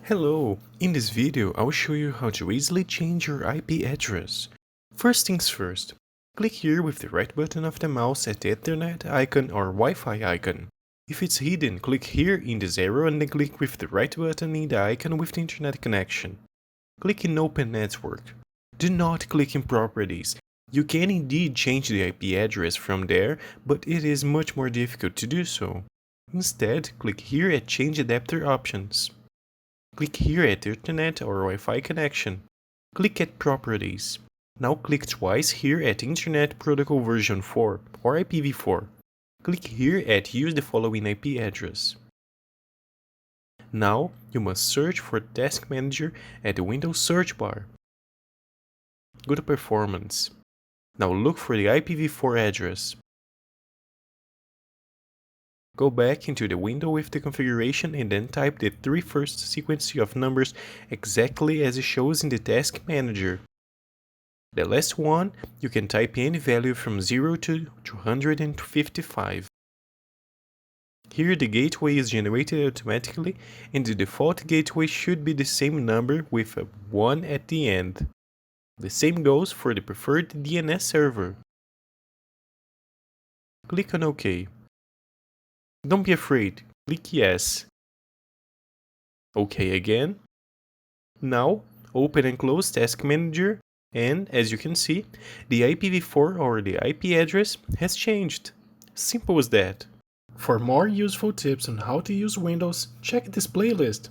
Hello, in this video I will show you how to easily change your IP address. First things first, click here with the right button of the mouse at the Ethernet icon or Wi-Fi icon. If it's hidden, click here in this arrow and then click with the right button in the icon with the internet connection. Click in Open Network. Do not click in Properties. You can indeed change the IP address from there, but it is much more difficult to do so. Instead, click here at Change Adapter Options. Click here at Ethernet or Wi-Fi connection. Click at Properties. Now click twice here at Internet Protocol version 4 or IPv4. Click here at Use the following IP address. Now you must search for Task Manager at the Windows search bar. Go to Performance. Now look for the IPv4 address. Go back into the window with the configuration and then type the three first sequence of numbers exactly as it shows in the Task Manager. The last one, you can type any value from 0 to 255. Here the gateway is generated automatically and the default gateway should be the same number with a 1 at the end. The same goes for the preferred DNS server. Click on OK. Don't be afraid, click Yes. OK again. Now, open and close Task Manager and, as you can see, the IPv4 or the IP address has changed. Simple as that. For more useful tips on how to use Windows, check this playlist.